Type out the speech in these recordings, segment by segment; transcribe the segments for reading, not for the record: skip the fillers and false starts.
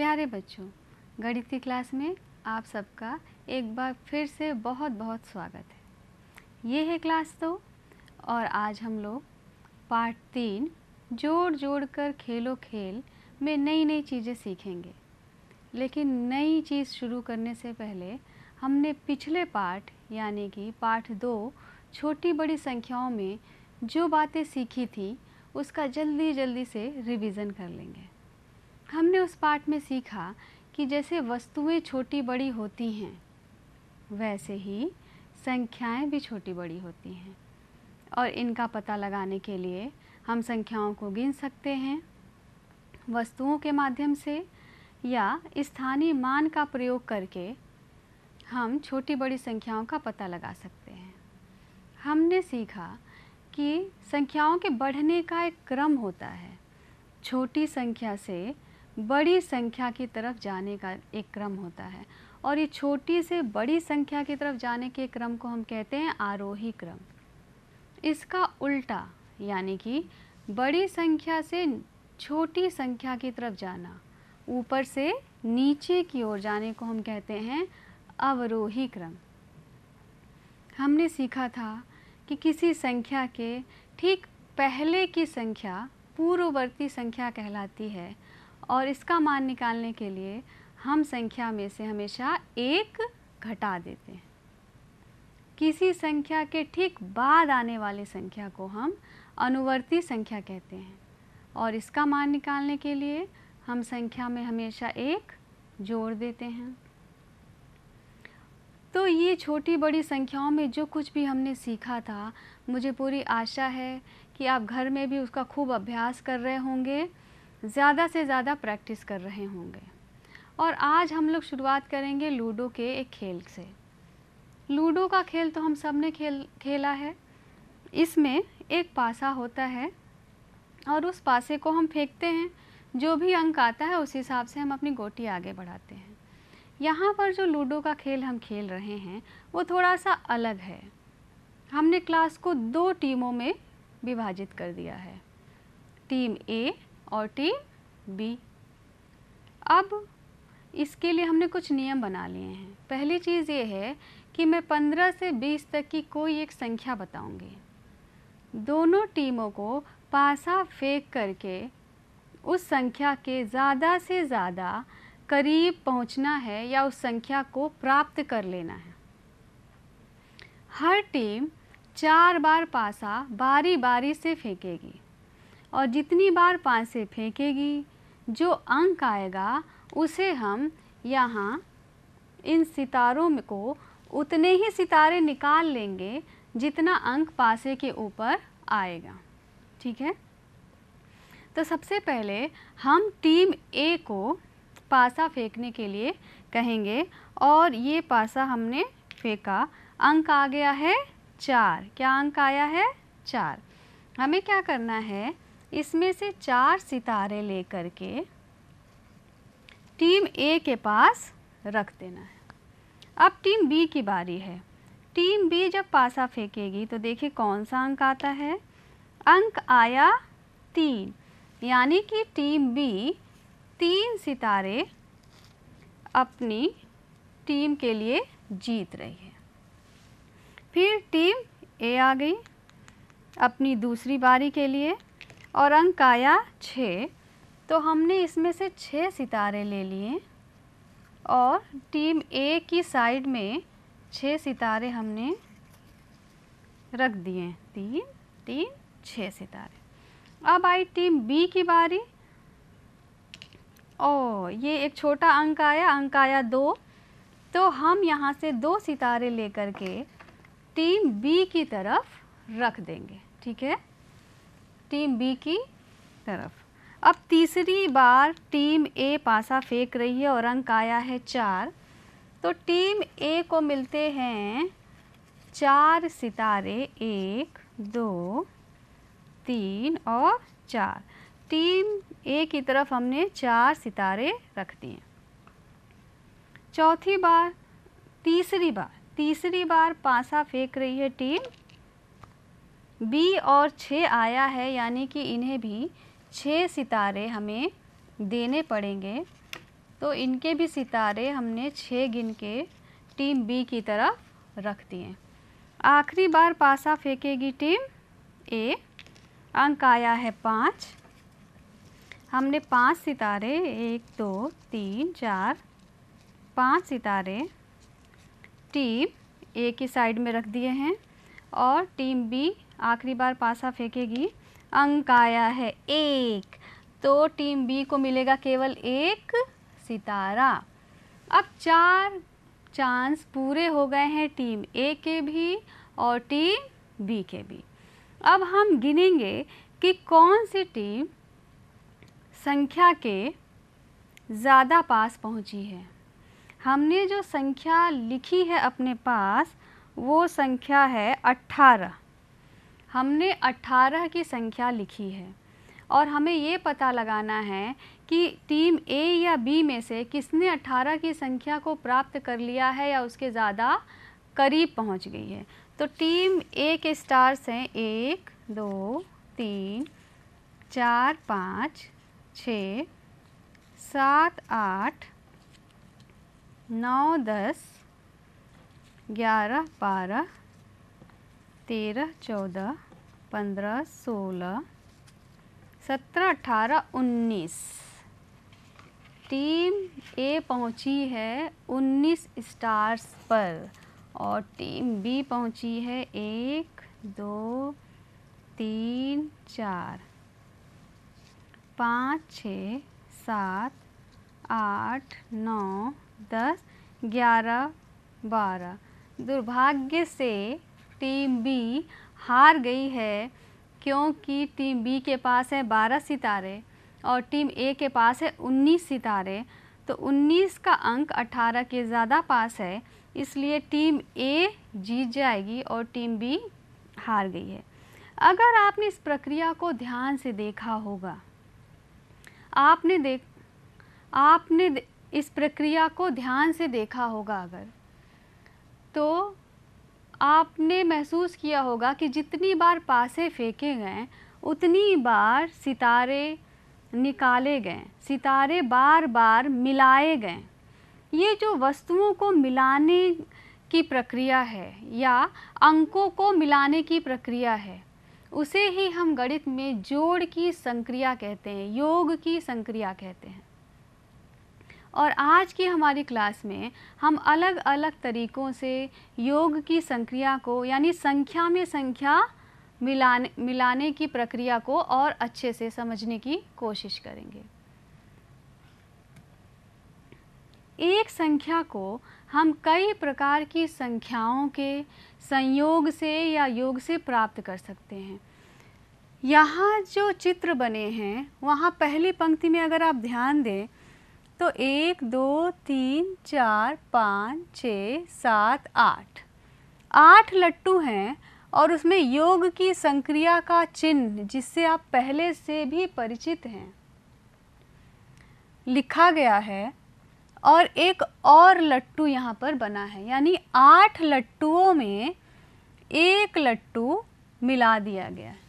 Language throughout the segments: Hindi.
प्यारे बच्चों, गणित क्लास में आप सबका एक बार फिर से बहुत बहुत स्वागत है। ये है क्लास 2 और आज हम लोग पार्ट 3 जोड़ जोड़ कर खेलो खेल में नई नई चीज़ें सीखेंगे। लेकिन नई चीज़ शुरू करने से पहले हमने पिछले पार्ट यानी कि पार्ट 2 छोटी बड़ी संख्याओं में जो बातें सीखी थी उसका जल्दी जल्दी से रिवीजन कर लेंगे। हमने उस पार्ट में सीखा कि जैसे वस्तुएं छोटी बड़ी होती हैं वैसे ही संख्याएं भी छोटी बड़ी होती हैं और इनका पता लगाने के लिए हम संख्याओं को गिन सकते हैं वस्तुओं के माध्यम से या स्थानीय मान का प्रयोग करके हम छोटी बड़ी संख्याओं का पता लगा सकते हैं। हमने सीखा कि संख्याओं के बढ़ने का एक क्रम होता है। छोटी संख्या से बड़ी संख्या की तरफ जाने का एक क्रम होता है और ये छोटी से बड़ी संख्या की तरफ जाने के क्रम को हम कहते हैं आरोही क्रम। इसका उल्टा यानी कि बड़ी संख्या से छोटी संख्या की तरफ जाना, ऊपर से नीचे की ओर जाने को हम कहते हैं अवरोही क्रम। हमने सीखा था कि किसी संख्या के ठीक पहले की संख्या पूर्ववर्ती संख्या कहलाती है और इसका मान निकालने के लिए हम संख्या में से हमेशा एक घटा देते हैं। किसी संख्या के ठीक बाद आने वाली संख्या को हम अनुवर्ती संख्या कहते हैं और इसका मान निकालने के लिए हम संख्या में हमेशा एक जोड़ देते हैं। तो ये छोटी बड़ी संख्याओं में जो कुछ भी हमने सीखा था, मुझे पूरी आशा है कि आप घर में भी उसका खूब अभ्यास कर रहे होंगे, ज़्यादा से ज़्यादा प्रैक्टिस कर रहे होंगे। और आज हम लोग शुरुआत करेंगे लूडो के एक खेल से। लूडो का खेल तो हम सब ने खेला है। इसमें एक पासा होता है और उस पासे को हम फेंकते हैं, जो भी अंक आता है उस हिसाब से हम अपनी गोटी आगे बढ़ाते हैं। यहाँ पर जो लूडो का खेल हम खेल रहे हैं वो थोड़ा सा अलग है। हमने क्लास को 2 टीमों में विभाजित कर दिया है, टीम ए और टीम बी। अब इसके लिए हमने कुछ नियम बना लिए हैं। पहली चीज़ ये है कि मैं 15 से 20 तक की कोई एक संख्या बताऊंगी। दोनों टीमों को पासा फेंक करके उस संख्या के ज़्यादा से ज़्यादा करीब पहुंचना है या उस संख्या को प्राप्त कर लेना है। हर टीम 4 बार पासा बारी बारी से फेंकेगी और जितनी बार पासे फेंकेगी जो अंक आएगा उसे हम यहाँ इन सितारों में को उतने ही सितारे निकाल लेंगे जितना अंक पासे के ऊपर आएगा। ठीक है, तो सबसे पहले हम टीम ए को पासा फेंकने के लिए कहेंगे और ये पासा हमने फेंका, अंक आ गया है 4। क्या अंक आया है? 4। हमें क्या करना है, इसमें से 4 सितारे लेकर के टीम ए के पास रख देना है। अब टीम बी की बारी है। टीम बी जब पासा फेंकेगी तो देखिए कौन सा अंक आता है। अंक आया 3, यानी कि टीम बी 3 सितारे अपनी टीम के लिए जीत रही है। फिर टीम ए आ गई अपनी दूसरी बारी के लिए और अंक आया 6, तो हमने इसमें से 6 सितारे ले लिए और टीम ए की साइड में 6 सितारे हमने रख दिए। 3 3 6 सितारे। अब आई टीम बी की बारी। ये एक छोटा अंक आया 2, तो हम यहाँ से 2 सितारे लेकर के टीम बी की तरफ रख देंगे। ठीक है, टीम बी की तरफ। अब तीसरी बार टीम ए पासा फेंक रही है और अंक आया है 4, तो टीम ए को मिलते हैं 4 सितारे, 1 2 3 और 4। टीम ए की तरफ हमने 4 सितारे रख दिए। तीसरी बार पासा फेंक रही है टीम बी और 6 आया है, यानी कि इन्हें भी 6 सितारे हमें देने पड़ेंगे। तो इनके भी सितारे हमने 6 गिन के टीम बी की तरफ रख दिए। आखिरी बार पासा फेंकेगी टीम ए। अंक आया है 5। हमने 5 सितारे 1 2 3 4 5 सितारे टीम ए की साइड में रख दिए हैं और टीम बी आखिरी बार पासा फेंकेगी। अंक आया है 1, तो टीम बी को मिलेगा केवल 1 सितारा। अब 4 चांस पूरे हो गए हैं टीम ए के भी और टीम बी के भी। अब हम गिनेंगे कि कौन सी टीम संख्या के ज़्यादा पास पहुंची है। हमने जो संख्या लिखी है अपने पास वो संख्या है 18। हमने 18 की संख्या लिखी है और हमें ये पता लगाना है कि टीम ए या बी में से किसने 18 की संख्या को प्राप्त कर लिया है या उसके ज़्यादा करीब पहुंच गई है। तो टीम ए के स्टार्स हैं 1 2 3 4 5 6 7 8 9 10 11 12 13 14 15 16 17 18 19। टीम ए पहुंची है 19 स्टार्स पर और टीम बी पहुंची है 1 2 3 4 5 6 7 8 9 10 11 12। दुर्भाग्य से टीम बी हार गई है क्योंकि टीम बी के पास है 12 सितारे और टीम ए के पास है 19 सितारे। तो 19 का अंक 18 के ज़्यादा पास है, इसलिए टीम ए जीत जाएगी और टीम बी हार गई है। अगर आपने इस प्रक्रिया को ध्यान से देखा होगा, आपने इस प्रक्रिया को ध्यान से देखा होगा अगर, तो आपने महसूस किया होगा कि जितनी बार पासे फेंके गए उतनी बार सितारे निकाले गए, सितारे बार बार मिलाए गए। ये जो वस्तुओं को मिलाने की प्रक्रिया है या अंकों को मिलाने की प्रक्रिया है, उसे ही हम गणित में जोड़ की संक्रिया कहते हैं, योग की संक्रिया कहते हैं। और आज की हमारी क्लास में हम अलग अलग तरीक़ों से योग की संक्रिया को यानी संख्या में संख्या मिलाने की प्रक्रिया को और अच्छे से समझने की कोशिश करेंगे। एक संख्या को हम कई प्रकार की संख्याओं के संयोग से या योग से प्राप्त कर सकते हैं। यहाँ जो चित्र बने हैं वहाँ पहली पंक्ति में अगर आप ध्यान दें तो 1 2 3 4 5 6 7 8 लट्टू हैं और उसमें योग की संक्रिया का चिन्ह जिससे आप पहले से भी परिचित हैं लिखा गया है और एक और लट्टू यहाँ पर बना है, यानी 8 लट्टुओं में एक लट्टू मिला दिया गया है।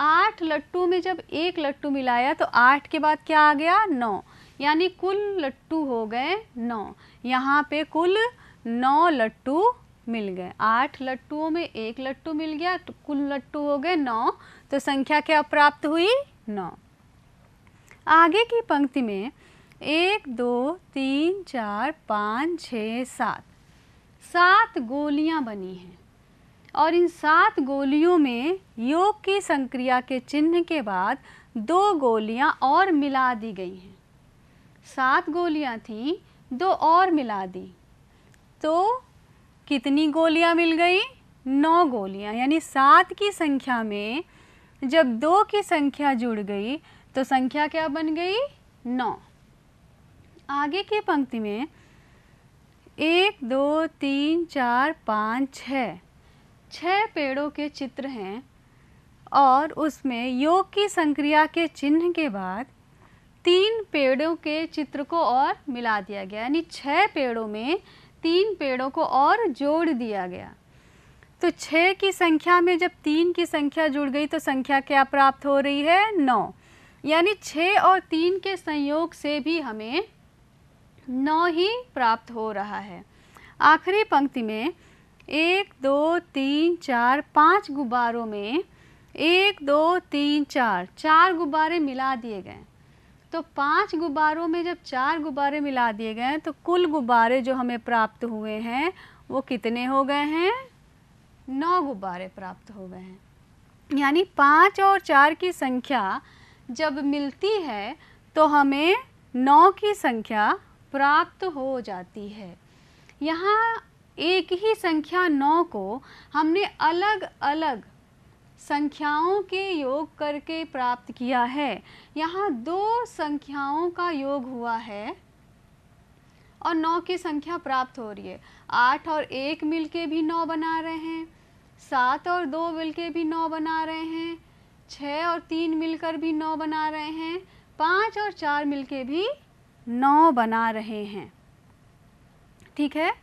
8 लट्टू में जब एक लट्टू मिलाया तो 8 के बाद क्या आ गया 9, यानी कुल लट्टू हो गए 9। यहाँ पे कुल 9 लट्टू मिल गए। 8 लट्टुओं में एक लट्टू मिल गया तो कुल लट्टू हो गए 9। तो संख्या क्या प्राप्त हुई 9। आगे की पंक्ति में 1 2 3 4 5 6 7 गोलियां बनी हैं और इन 7 गोलियों में योग की संक्रिया के चिन्ह के बाद 2 गोलियां और मिला दी गई हैं। 7 गोलियां थीं, 2 और मिला दी तो कितनी गोलियां मिल गई 9 गोलियां, यानी 7 की संख्या में जब 2 की संख्या जुड़ गई तो संख्या क्या बन गई 9। आगे की पंक्ति में 1 2 3 4 5 6 पेड़ों के चित्र हैं और उसमें योग की संक्रिया के चिन्ह के बाद 3 पेड़ों के चित्र को और मिला दिया गया, यानी 6 पेड़ों में 3 पेड़ों को और जोड़ दिया गया। तो 6 की संख्या में जब 3 की संख्या जुड़ गई तो संख्या क्या प्राप्त हो रही है 9, यानी 6 और 3 के संयोग से भी हमें 9 ही प्राप्त हो रहा है। आखिरी पंक्ति में 1 2 3 4 5 गुब्बारों में 1 2 3 4 4 गुब्बारे मिला दिए गए। तो 5 गुब्बारों में जब 4 गुब्बारे मिला दिए गए तो कुल गुब्बारे जो हमें प्राप्त हुए हैं वो कितने हो गए हैं? 9 गुब्बारे प्राप्त हो गए हैं। यानी 5 और 4 की संख्या जब मिलती है तो हमें 9 की संख्या प्राप्त हो जाती है। यहाँ एक ही संख्या 9 को हमने अलग अलग संख्याओं के योग करके प्राप्त किया है। यहाँ 2 संख्याओं का योग हुआ है और 9 की संख्या प्राप्त हो रही है। 8 और 1 मिलके भी 9 बना रहे हैं, 7 और 2 मिलके भी 9 बना रहे हैं, 6 और 3 मिलकर भी 9 बना रहे हैं, 5 और 4 मिलके भी 9 बना रहे हैं। ठीक है,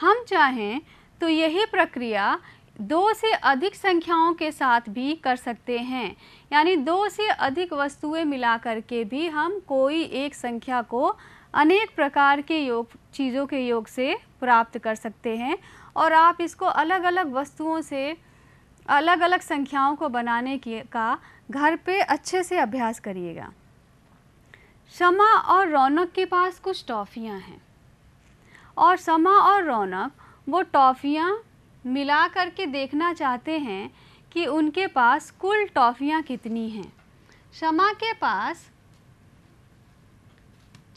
हम चाहें तो यही प्रक्रिया 2 से अधिक संख्याओं के साथ भी कर सकते हैं। यानी 2 से अधिक वस्तुएं मिला करके भी हम कोई एक संख्या को अनेक प्रकार के योग चीज़ों के योग से प्राप्त कर सकते हैं। और आप इसको अलग अलग वस्तुओं से अलग अलग संख्याओं को बनाने का घर पे अच्छे से अभ्यास करिएगा। शमा और रौनक के पास कुछ टॉफ़ियाँ हैं और शमा और रौनक वो टॉफ़ियाँ मिला करके देखना चाहते हैं कि उनके पास कुल टॉफ़ियाँ कितनी हैं। शमा के पास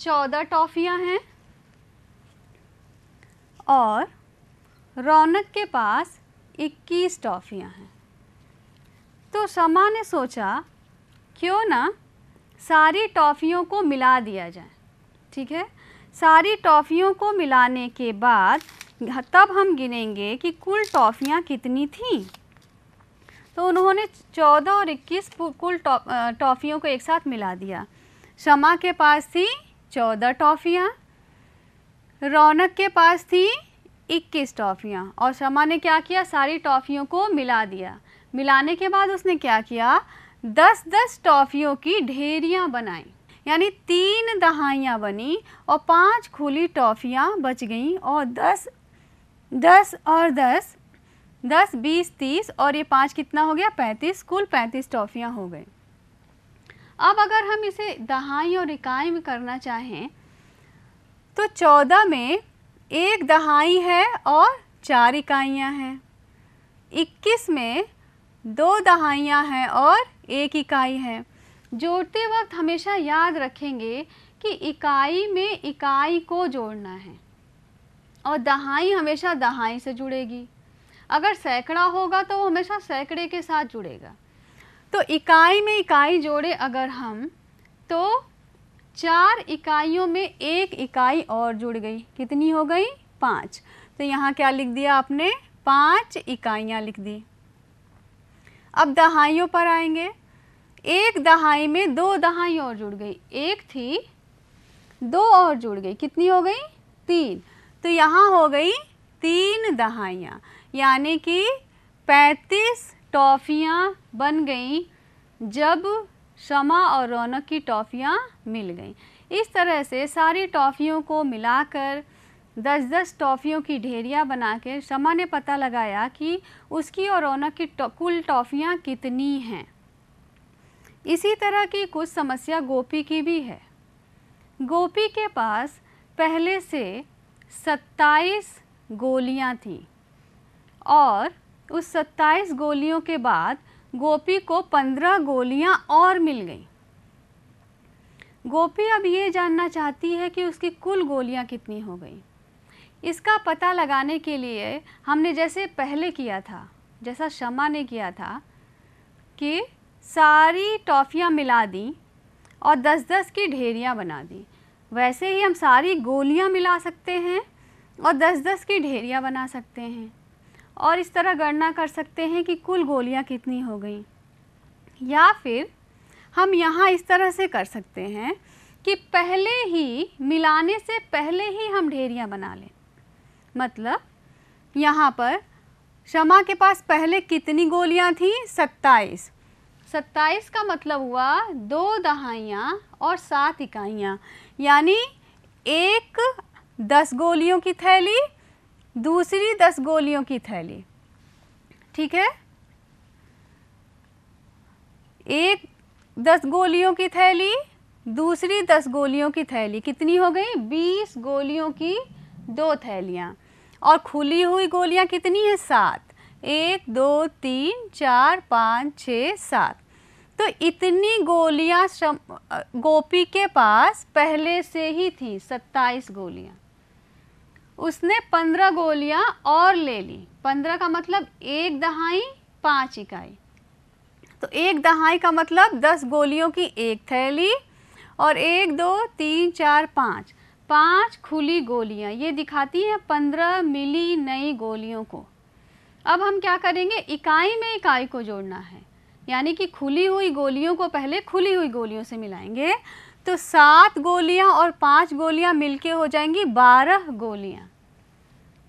14 टॉफ़ियाँ हैं और रौनक के पास 21 टॉफ़ियाँ हैं। तो शमा ने सोचा क्यों ना सारी टॉफ़ियों को मिला दिया जाए। ठीक है, सारी टॉफ़ियों को मिलाने के बाद तब हम गिनेंगे कि कुल टॉफ़ियाँ कितनी थीं। तो उन्होंने 14 और 21 कुल टॉफ़ियों को एक साथ मिला दिया। शमा के पास थी 14 टॉफ़ियाँ, रौनक के पास थी 21 टॉफ़ियाँ और शमा ने क्या किया, सारी टॉफ़ियों को मिला दिया। मिलाने के बाद उसने क्या किया, 10-10 टॉफ़ियों की ढेरियाँ बनाई। यानी 3 दहाइयाँ बनी और 5 खुली टॉफ़ियाँ बच गईं और 10 और 10 10 20 30 और ये 5 कितना हो गया, 35। कुल 35 टॉफ़ियाँ हो गई। अब अगर हम इसे दहाई और इकाई में करना चाहें तो 14 में 1 दहाई है और 4 इकाइयाँ हैं। 21 में 2 दहाइयाँ हैं और 1 इकाई है। जोड़ते वक्त हमेशा याद रखेंगे कि इकाई में इकाई को जोड़ना है और दहाई हमेशा दहाई से जुड़ेगी। अगर सैकड़ा होगा तो वो हमेशा सैकड़े के साथ जुड़ेगा। तो इकाई में इकाई जोड़े अगर हम तो 4 इकाइयों में 1 इकाई और जुड़ गई। कितनी हो गई, 5। तो यहाँ क्या लिख दिया आपने, 5 इकाइयाँ लिख दी। अब दहाइयों पर आएंगे। 1 दहाई में 2 दहाई और जुड़ गई। 1 थी, 2 और जुड़ गई, कितनी हो गई, 3। तो यहाँ हो गई 3 दहाइयाँ, यानी कि 35 टॉफ़ियाँ बन गई जब शमा और रौनक की टॉफ़ियाँ मिल गई। इस तरह से सारी टॉफ़ियों को मिलाकर 10-10 टॉफ़ियों की ढेरियाँ बना के शमा ने पता लगाया कि उसकी और रौनक की कुल टॉफ़ियाँ कितनी हैं। इसी तरह की कुछ समस्या गोपी की भी है। गोपी के पास पहले से 27 गोलियां थीं और उस 27 गोलियों के बाद गोपी को 15 गोलियां और मिल गईं। गोपी अब ये जानना चाहती है कि उसकी कुल गोलियां कितनी हो गई। इसका पता लगाने के लिए हमने जैसे पहले किया था, जैसा शमा ने किया था कि सारी टॉफ़ियाँ मिला दी और 10-10 की ढेरियाँ बना दी, वैसे ही हम सारी गोलियाँ मिला सकते हैं और 10-10 की ढेरियाँ बना सकते हैं और इस तरह गणना कर सकते हैं कि कुल गोलियाँ कितनी हो गई। या फिर हम यहाँ इस तरह से कर सकते हैं कि पहले ही मिलाने से पहले ही हम ढेरियाँ बना लें। मतलब यहाँ पर शमा के पास पहले कितनी गोलियाँ थीं, 27। 27 का मतलब हुआ 2 दहाइयाँ और 7 इकाइयाँ, यानी एक 10 गोलियों की थैली, दूसरी 10 गोलियों की थैली, ठीक है। एक 10 गोलियों की थैली, दूसरी 10 गोलियों की थैली, कितनी हो गई? 20 गोलियों की 2 थैलियाँ। और खुली हुई गोलियाँ कितनी हैं? 7। 1 2 3 4 5 6 7। तो इतनी गोलियाँ गोपी के पास पहले से ही थी, 27 गोलियाँ। उसने 15 गोलियाँ और ले ली। 15 का मतलब 1 दहाई 5 इकाई, तो 1 दहाई का मतलब 10 गोलियों की एक थैली, और 1 2 3 4 5 खुली गोलियां, ये दिखाती हैं 15 मिली नई गोलियों को। अब हम क्या करेंगे? इकाई में इकाई को जोड़ना है, यानी कि खुली हुई गोलियों को पहले खुली हुई गोलियों से मिलाएंगे, तो 7 गोलियां और 5 गोलियां मिलके हो जाएंगी 12 गोलियां।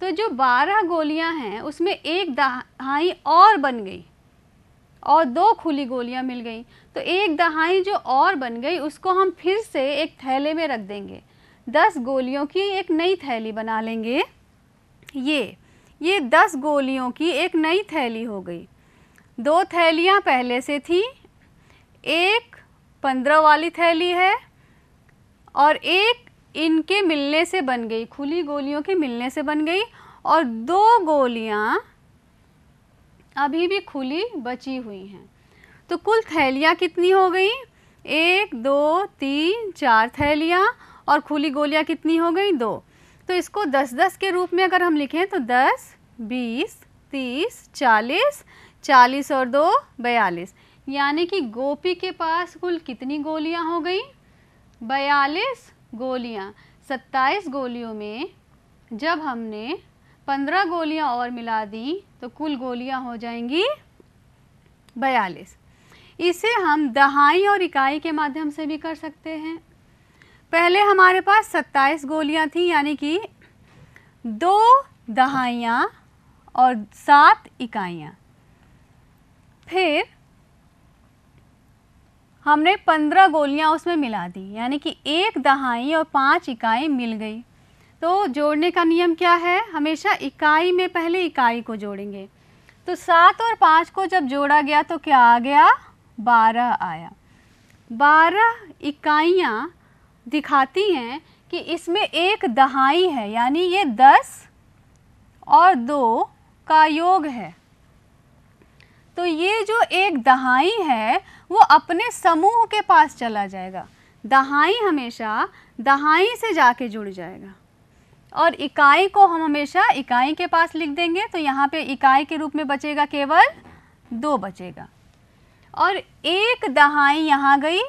तो जो 12 गोलियां हैं उसमें 1 दहाई और बन गई और 2 खुली गोलियां मिल गई। तो 1 दहाई जो और बन गई उसको हम फिर से एक थैले में रख देंगे, 10 गोलियों की एक नई थैली बना लेंगे। ये 10 गोलियों की एक नई थैली हो गई। 2 थैलियां पहले से थी, एक 15 वाली थैली है और एक इनके मिलने से बन गई, खुली गोलियों के मिलने से बन गई, और 2 गोलियां अभी भी खुली बची हुई हैं। तो कुल थैलियाँ कितनी हो गई? 1 2 3 4 थैलियाँ, और खुली गोलियाँ कितनी हो गई? 2। तो इसको 10-10 के रूप में अगर हम लिखें तो 10 20 30 40, 40 और 2 42, यानी कि गोपी के पास कुल कितनी गोलियाँ हो गई? 42 गोलियाँ। 27 गोलियों में जब हमने 15 गोलियां और मिला दी तो कुल गोलियां हो जाएंगी 42। इसे हम दहाई और इकाई के माध्यम से भी कर सकते हैं। पहले हमारे पास 27 गोलियां थी, यानी कि 2 दहाइयाँ और 7 इकाइयाँ। फिर हमने 15 गोलियां उसमें मिला दी, यानी कि 1 दहाई और 5 इकाई मिल गई। तो जोड़ने का नियम क्या है? हमेशा इकाई में पहले इकाई को जोड़ेंगे। तो 7 और 5 को जब जोड़ा गया तो क्या आ गया? 12 आया। 12 इकाइयाँ दिखाती हैं कि इसमें एक दहाई है, यानी ये 10 और 2 का योग है। तो ये जो एक दहाई है वो अपने समूह के पास चला जाएगा। दहाई हमेशा दहाई से जाके जुड़ जाएगा, और इकाई को हम हमेशा इकाई के पास लिख देंगे। तो यहाँ पे इकाई के रूप में बचेगा केवल 2 बचेगा, और एक दहाई यहाँ गई,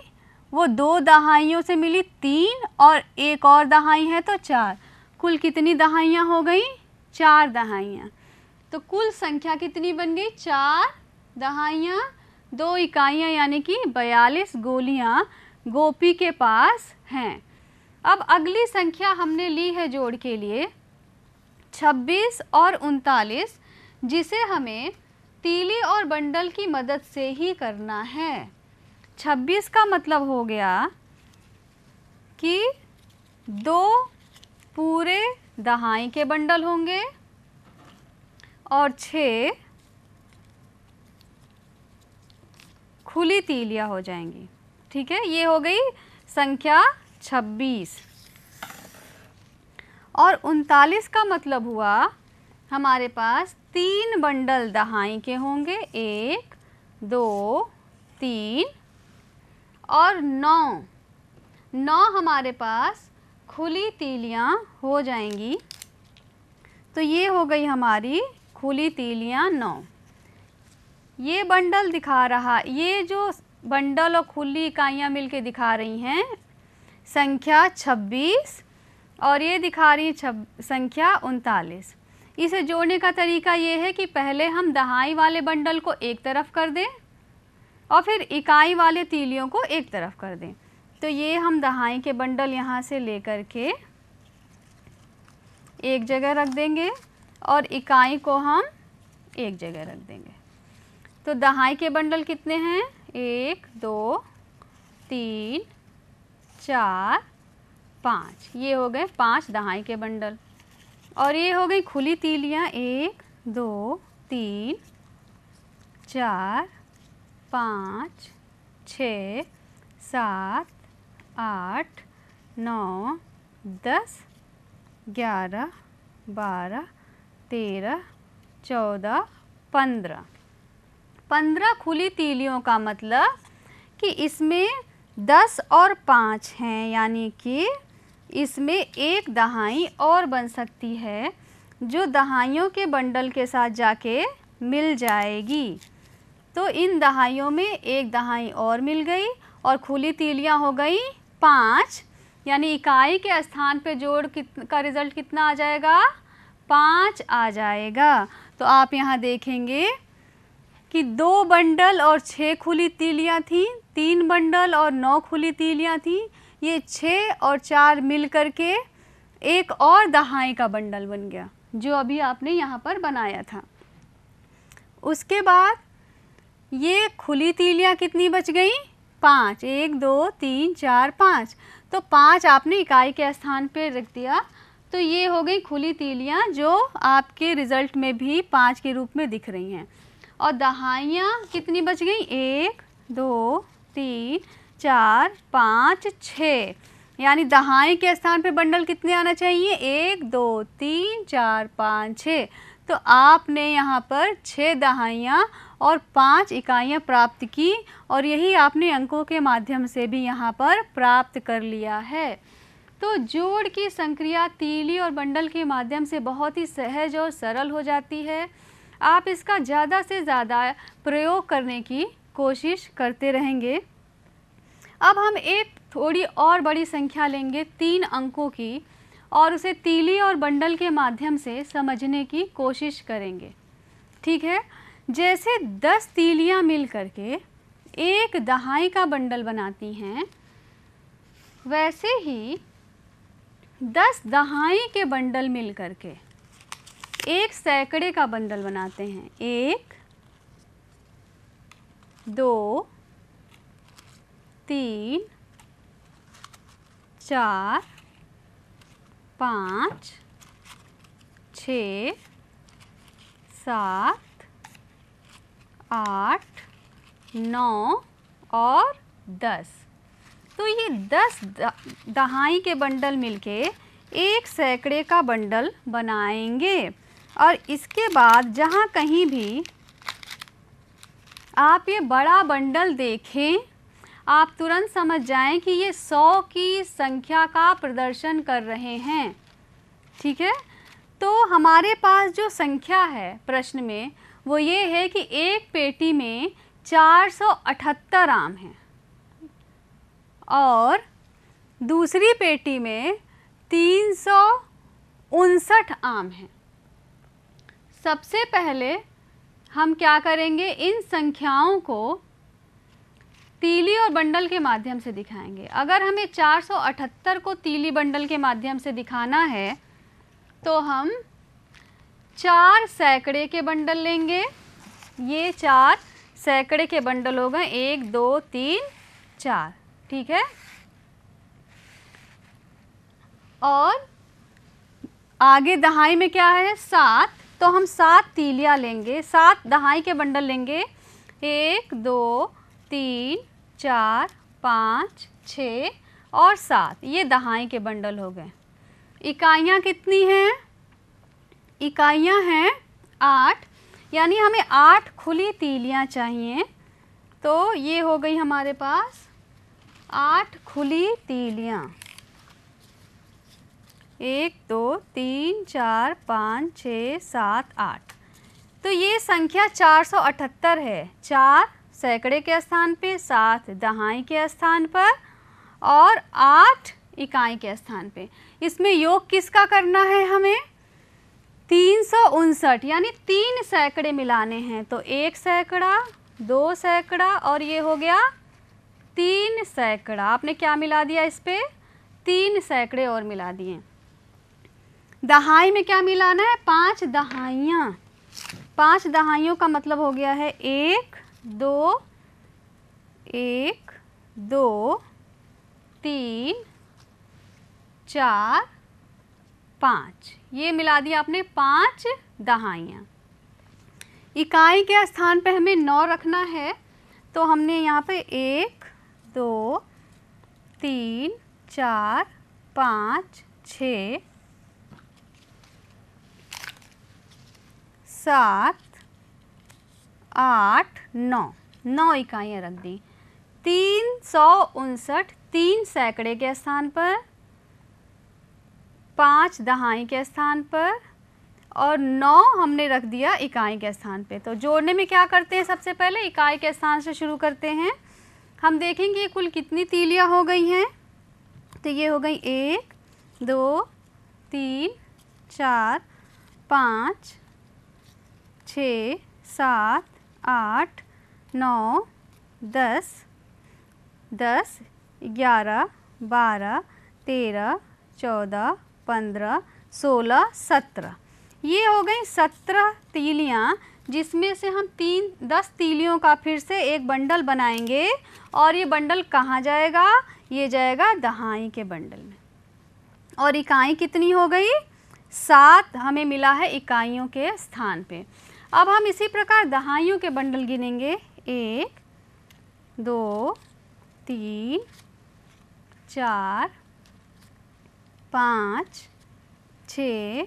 वो 2 दहाइयों से मिली 3, और एक और दहाई है तो 4। कुल कितनी दहाइयाँ हो गई? 4 दहाइयाँ। तो कुल संख्या कितनी बन गई? 4 दहाइयाँ 2 इकाइयाँ, यानी कि 42 गोलियाँ गोपी के पास हैं। अब अगली संख्या हमने ली है जोड़ के लिए 26 और 39, जिसे हमें तीली और बंडल की मदद से ही करना है। 26 का मतलब हो गया कि 2 पूरे दहाई के बंडल होंगे और 6 खुली तीलियाँ हो जाएंगी। ठीक है, ये हो गई संख्या 26। और 39 का मतलब हुआ हमारे पास 3 बंडल दहाई के होंगे, 1 2 3 और 9 हमारे पास खुली तीलियाँ हो जाएंगी। तो ये हो गई हमारी खुली तीलियाँ 9। ये बंडल दिखा रहा, ये जो बंडल और खुली इकाइयाँ मिलके दिखा रही हैं संख्या 26, और ये दिखा रही है संख्या 39। इसे जोड़ने का तरीका ये है कि पहले हम दहाई वाले बंडल को एक तरफ कर दें और फिर इकाई वाले तीलियों को एक तरफ कर दें। तो ये हम दहाई के बंडल यहाँ से लेकर के एक जगह रख देंगे और इकाई को हम एक जगह रख देंगे। तो दहाई के बंडल कितने हैं? 1 2 3 4 5, ये हो गए 5 दहाई के बंडल। और ये हो गई खुली तीलियाँ 1 2 3 4 5 6 7 8 9 10 11 12 13 14 15। 15 खुली तीलियों का मतलब कि इसमें 10 और 5 हैं, यानी कि इसमें एक दहाई और बन सकती है जो दहाइयों के बंडल के साथ जाके मिल जाएगी। तो इन दहाइयों में एक दहाई और मिल गई और खुली तीलियां हो गई 5, यानी इकाई के स्थान पे जोड़ का रिज़ल्ट कितना आ जाएगा? 5 आ जाएगा। तो आप यहाँ देखेंगे कि 2 बंडल और 6 खुली तीलियां थीं, 3 बंडल और 9 खुली तीलियां थीं। ये 6 और 4 मिल कर के एक और दहाई का बंडल बन गया जो अभी आपने यहाँ पर बनाया था। उसके बाद ये खुली तीलियां कितनी बच गई? 5, 1 2 3 4 5। तो 5 आपने इकाई के स्थान पे रख दिया, तो ये हो गई खुली तीलियां जो आपके रिज़ल्ट में भी 5 के रूप में दिख रही हैं। और दहाइयाँ कितनी बच गई? 1 2 3 4 5 6, यानी दहाई के स्थान पे बंडल कितने आना चाहिए? 1 2 3 4 5 6। तो आपने यहाँ पर 6 दहाइयाँ और 5 इकाइयाँ प्राप्त की और यही आपने अंकों के माध्यम से भी यहाँ पर प्राप्त कर लिया है। तो जोड़ की संक्रिया तीली और बंडल के माध्यम से बहुत ही सहज और सरल हो जाती है। आप इसका ज़्यादा से ज़्यादा प्रयोग करने की कोशिश करते रहेंगे। अब हम एक थोड़ी और बड़ी संख्या लेंगे 3 अंकों की और उसे तीली और बंडल के माध्यम से समझने की कोशिश करेंगे। ठीक है, जैसे 10 तीलियां मिल करके एक दहाई का बंडल बनाती हैं, वैसे ही 10 दहाई के बंडल मिल करके एक सैकड़े का बंडल बनाते हैं। 1 2 3 4 5 6 7 8 9 और 10। तो ये 10 दहाई के बंडल मिलके एक सैकड़े का बंडल बनाएंगे। और इसके बाद जहाँ कहीं भी आप ये बड़ा बंडल देखें, आप तुरंत समझ जाएं कि ये 100 की संख्या का प्रदर्शन कर रहे हैं। ठीक है, तो हमारे पास जो संख्या है प्रश्न में वो ये है कि एक पेटी में 478 आम हैं और दूसरी पेटी में 359 आम हैं। सबसे पहले हम क्या करेंगे? इन संख्याओं को तीली और बंडल के माध्यम से दिखाएंगे। अगर हमें 478 को तीली बंडल के माध्यम से दिखाना है तो हम 4 सैकड़े के बंडल लेंगे। ये 4 सैकड़े के बंडल हो गए, 1 2 3 4। ठीक है, और आगे दहाई में क्या है? 7, तो हम 7 तीलियां लेंगे, 7 दहाई के बंडल लेंगे। 1 2 3 4 5 6 और 7, ये दहाई के बंडल हो गए। इकाइयाँ कितनी हैं? इकाइयाँ हैं 8, यानी हमें 8 खुली तीलियां चाहिए। तो ये हो गई हमारे पास 8 खुली तीलियां। 1 2 3 4 5 6 7 8। तो ये संख्या 478 है। 4 सैकड़े के स्थान पे, 7 दहाई के स्थान पर और 8 इकाई के स्थान पे। इसमें योग किसका करना है हमें? 359, यानी 3 सैकड़े मिलाने हैं। तो 1 सैकड़ा, 2 सैकड़ा और ये हो गया 3 सैकड़ा। आपने क्या मिला दिया इस पे? 3 सैकड़े और मिला दिए। दहाई में क्या मिलाना है? 5 दहाइयाँ। 5 दहाइयों का मतलब हो गया है 1 2 1 2 3 4, 5, ये मिला दिया आपने 5 दहाइयाँ। इकाई के स्थान पे हमें 9 रखना है, तो हमने यहाँ पे 1, 2, 3, 4, 5, 6, 7, 8, 9 इकाइयाँ रख दी। 359 3 सैकड़े के स्थान पर, 5 दहाई के स्थान पर और 9 हमने रख दिया इकाई के स्थान पे। तो जोड़ने में क्या करते हैं, सबसे पहले इकाई के स्थान से शुरू करते हैं। हम देखेंगे कुल कितनी तीलियाँ हो गई हैं। तो ये हो गई 1, 2, 3, 4, 5, 6, 7, 8, 9, 10, 10, 11, 12, 13, 14, 15, 16, 17, ये हो गई 17 तीलियाँ, जिसमें से हम 10 तीलियों का फिर से एक बंडल बनाएंगे। और ये बंडल कहाँ जाएगा, ये जाएगा दहाई के बंडल में। और इकाई कितनी हो गई, 7 हमें मिला है इकाइयों के स्थान पे। अब हम इसी प्रकार दहाइयों के बंडल गिनेंगे। 1, 2, 3, 4, 5, 6,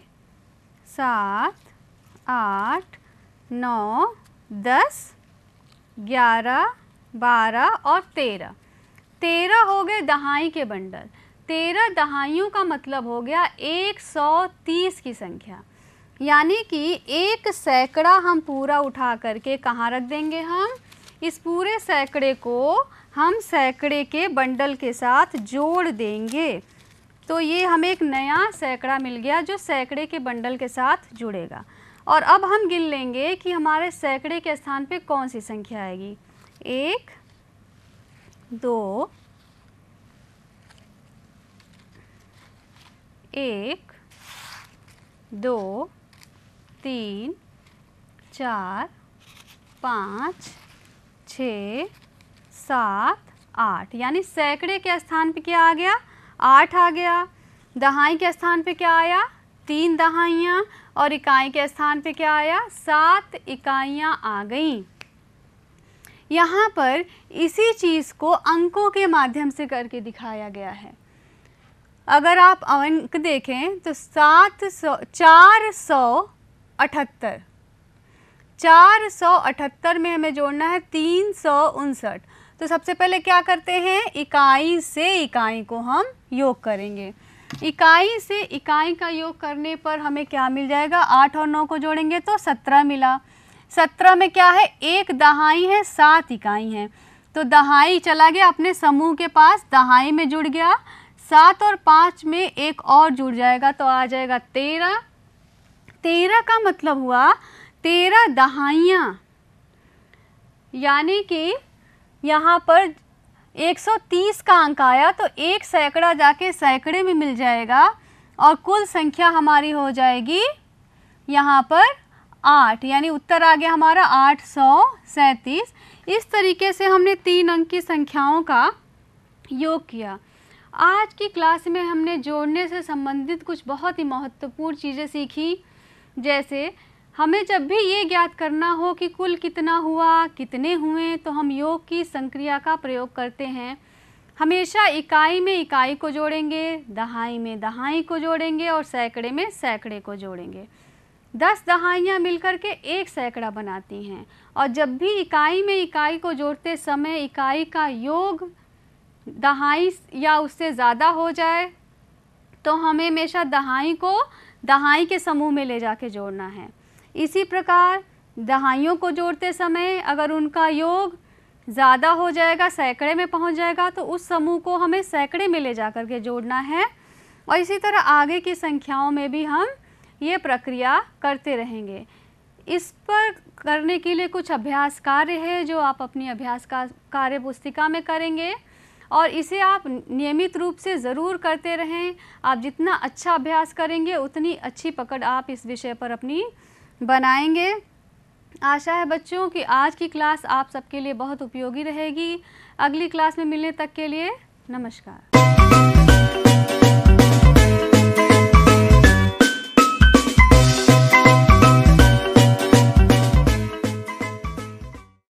7, 8, 9, 10, 11, 12 और 13। 13 हो गए दहाई के बंडल। 13 दहाइयों का मतलब हो गया 130 की संख्या, यानी कि एक सैकड़ा हम पूरा उठा करके कहाँ रख देंगे, हम इस पूरे सैकड़े को हम सैकड़े के बंडल के साथ जोड़ देंगे। तो ये हमें एक नया सैकड़ा मिल गया जो सैकड़े के बंडल के साथ जुड़ेगा। और अब हम गिन लेंगे कि हमारे सैकड़े के स्थान पे कौन सी संख्या आएगी। 1, 2, 1, 2, 3, 4, 5, 6, 7, 8, यानी सैकड़े के स्थान पे क्या आ गया, 8 आ गया। दहाई के स्थान पे क्या आया, 3 दहाइयाँ। और इकाई के स्थान पे क्या आया, 7 इकाइयाँ आ गईं। यहाँ पर इसी चीज़ को अंकों के माध्यम से करके दिखाया गया है। अगर आप अंक देखें तो 478 में हमें जोड़ना है 359। तो सबसे पहले क्या करते हैं, इकाई से इकाई को हम योग करेंगे। इकाई से इकाई का योग करने पर हमें क्या मिल जाएगा, 8 और 9 को जोड़ेंगे तो 17 मिला। 17 में क्या है, एक दहाई है, 7 इकाई हैं। तो दहाई चला गया अपने समूह के पास, दहाई में जुड़ गया। 7 और 5 में एक और जुड़ जाएगा तो आ जाएगा 13। 13 का मतलब हुआ 13 दहाइयाँ, यानी कि यहाँ पर 130 का अंक आया तो एक सैकड़ा जाके सैकड़े में मिल जाएगा और कुल संख्या हमारी हो जाएगी यहाँ पर 8, यानी उत्तर आ गया हमारा 837। इस तरीके से हमने 3 अंक की संख्याओं का योग किया। आज की क्लास में हमने जोड़ने से संबंधित कुछ बहुत ही महत्वपूर्ण चीज़ें सीखी। जैसे हमें जब भी ये ज्ञात करना हो कि कुल कितना हुआ, कितने हुए, तो हम योग की संक्रिया का प्रयोग करते हैं। हमेशा इकाई में इकाई को जोड़ेंगे, दहाई में दहाई को जोड़ेंगे और सैकड़े में सैकड़े को जोड़ेंगे। 10 दहाइयाँ मिलकर के एक सैकड़ा बनाती हैं। और जब भी इकाई में इकाई को जोड़ते समय इकाई का योग दहाई या उससे ज़्यादा हो जाए तो हमें हमेशा दहाई को दहाई के समूह में ले जाके जोड़ना है। इसी प्रकार दहाइयों को जोड़ते समय अगर उनका योग ज़्यादा हो जाएगा, सैकड़े में पहुंच जाएगा, तो उस समूह को हमें सैकड़े में ले जा कर के जोड़ना है। और इसी तरह आगे की संख्याओं में भी हम ये प्रक्रिया करते रहेंगे। इस पर करने के लिए कुछ अभ्यास कार्य है जो आप अपनी अभ्यास का कार्य पुस्तिका में करेंगे और इसे आप नियमित रूप से ज़रूर करते रहें। आप जितना अच्छा अभ्यास करेंगे उतनी अच्छी पकड़ आप इस विषय पर अपनी बनाएंगे। आशा है बच्चों कि आज की क्लास आप सबके लिए बहुत उपयोगी रहेगी। अगली क्लास में मिलने तक के लिए नमस्कार।